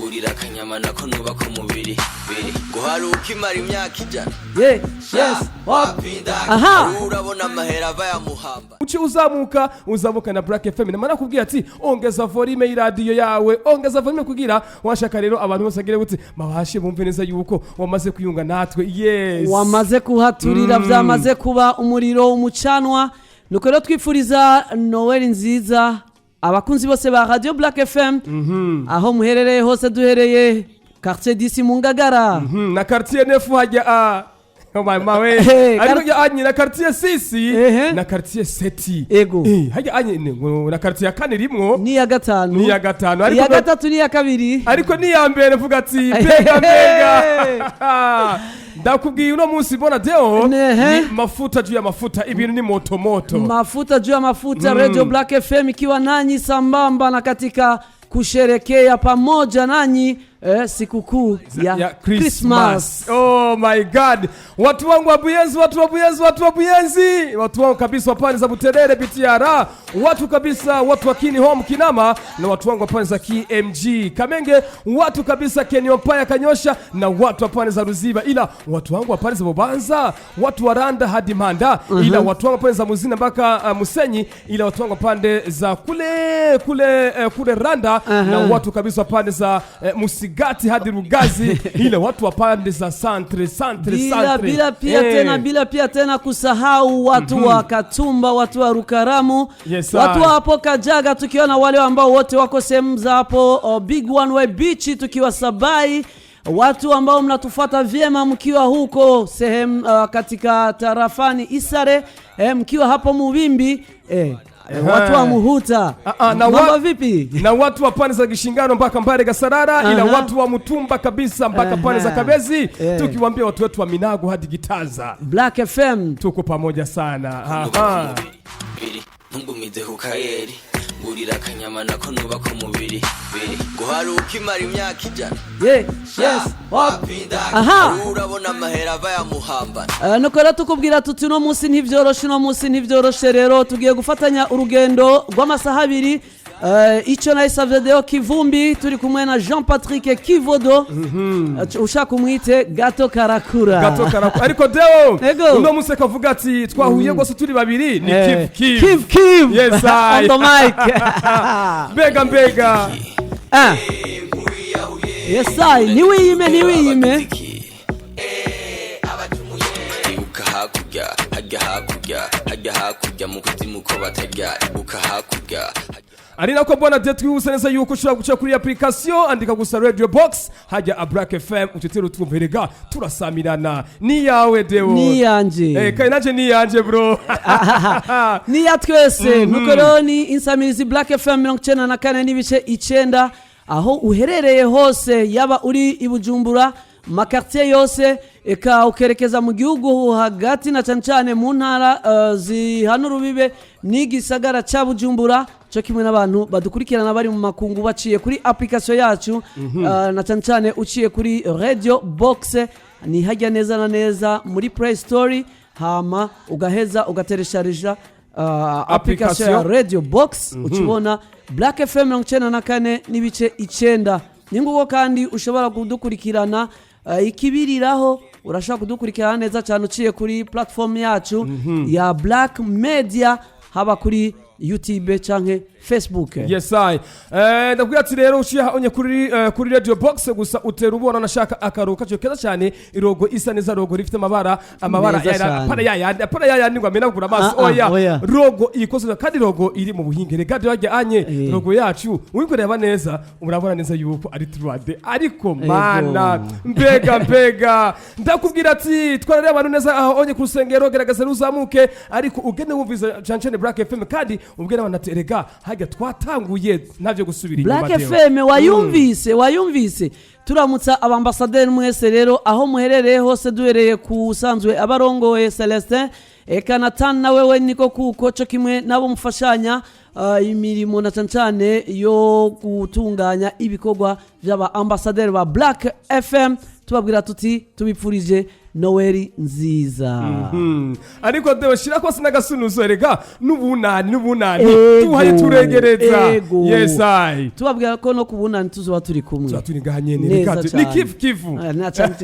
urira kanyama nako nuba ku mubiri guharuka imara imyaka ijana yes aha urabona amahera ava ya muhamba uci uzamuka na Black FM namara kubwira ati ongeza volume y'iradio yawe ongeza volume kugira washaka rero abantu bose agire gute mabashe bumve neza yuko wamaze kuyunga natwe yes wamaze kuhaturira byamaze kuba umuriro umucanwa nuko rero twifuriza Noel nziza abakunzi bose ba Radio Black FM aho muherereye hose duhereye quartier disi mu Ngagara na quartier nefu hajya mawe ariko ya anyi na quartier 6 na quartier 7 ego hajya anyi na quartier ya kane rimwo ni ya gatanu ariko ya gatatu ni ya kabiri ariko ni ya mbere vuga ati mbega ndakubwiye uno munsi bona deo ni mafuta juu ya mafuta ibintu ni moto mafuta juu ya mafuta Radio Black FM ikiwa nanyi sambamba na katika kusherekea pamoja nanyi sikukuu ya Christmas. Oh my God. Watu wangu wa Buyenzi, watu wangu kabisa wapani za Buterere BTR, watu kabisa watu wa Kini Home Kinama na watu wangu wapani za KMG Kamenge, watu kabisa Kenyopaya Kanyosha na watu wapani za Ruziba, ila watu wangu wapani za Bubanza, watu wa Randa hadi Manda, ila watu wangu wapani za Muzina mpaka Musenyi, ila watu wangu wapande za kule Randa na watu kabisa wapani za Musigati hadi Rugazi ile watu wapande za centre bila pia tena kusahau watu wa Katumba, watu wa Rukaramu, watu hapo Kajaga, tukiona wale ambao wote wako sehemu za hapo Big One Way Beach, tukiwa Sabai, watu ambao mnatufuata vyema mkiwa huko sehemu katika tarafani Isare, mkiwa hapo Muvimbi watu wa Muhuta na vipi na watu wa pande za Gishingano mpaka Mbare Gasarara, ila watu wa Mutumba kabisa mpaka pande za Kabezi, tukiwaambia watu wetu wa Minago hadi Gitaza Black FM tuko pamoja sana. ntungumize ku kayeri urira kanyama nako nuba ku mubiri guharuka imara imyaka ijana yes aha urabona amahera ava ya muhamba nuko rero tukubwira tuti no munsi ntivyoroshe rero tugiye gufatanya urugendo rw'amasaha 2 ico na Savdeo Kivumbi turi kumwe na Jean Patrick Kivodo ushaka umwite gato karakura ariko deo uno munsi kavuga ati twahuye gose turi babiri ni Kiv yes on the mic bega yes I niwiyime hakurya mu kuzimu ko batajya ibuka hakurya ari nako bwana twihuse neza yuko ushobora guca kuri application andika gusa Radio Box hajya Black FM utitero twumverega turasamirana ni yawe deo ni yanje kai naje ni yanje bro ni ya twese nuko rero ni insamirizi Black FM 94 n'ibice 9 aho uherereye hose yaba uri ibujumbura makartier yose eka ukerekeza mu gihugu hagati na cancane mu ntara zihanura bibe n'igisagara ca Bujumbura cyo kimwe n'abantu badukurikirana bari mu makungu baciye kuri application yacu na cancane uciye kuri Radio Box ni hajya neza na neza muri Play Store hama ugaheza ugateresharija application ya Radio Box ukibona Black FM 94 n'ibice 9 ninguko kandi ushobora kudukurikirana ikibiriraho urashaka kudukurikirana neza cyane uciye kuri platform yacu ya Black Media haba kuri YouTube canke Facebook. Yes I. Ndakubwira ati rero ushiha onye kuri Radio Box gusa utera ubona nashaka akaruka cyo keza cyane irogo isa neza rogo rifite amabara ya para ya ningwa mena kugura amaso oya rogo ikoze kandi rogo iri mu buhingere kandi wajya anye rogo yacu wikorera neza urabona neza yuko ari 3D ariko mana mbega ndakubwira ati twarare abantu neza onye ku rusengero gerageza ruzamuke ariko ugene wumviza Chancane Black FM kandi ubwira banaterega hajya twatanguye navyo gusubira inyuma Black FM wayumvise turamutsa abambasaderi mwese rero aho muherereye hose duhereye kusanzwe abarongoye Celestin eka Nathan na wewe niko kuko cyo kimwe nabo mufashanya imirimo na cancane yo gutunganya ibikorwa by'aba ambassadeur ba Black FM tubabwira tuti tubipfurije Noel nziza. Ariko dewe shirako sinagasunuzo rega n'ubunani Ego, tuhari turegereza. ego. Yes I. Tubabwira ko no kubunani tuzoba turi kumwe. Tuba turi ngahanyene Neza reka cyane. ni kifu. Na cyane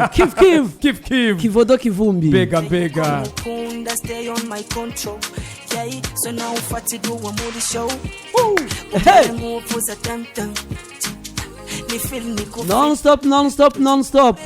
kif kivodo kivumbi. Bega. Mukunda, stay on my control. Yeah, so now fati do wa muri show. Hey. Move for the tam tam. Ni feel ni ko. Non stop.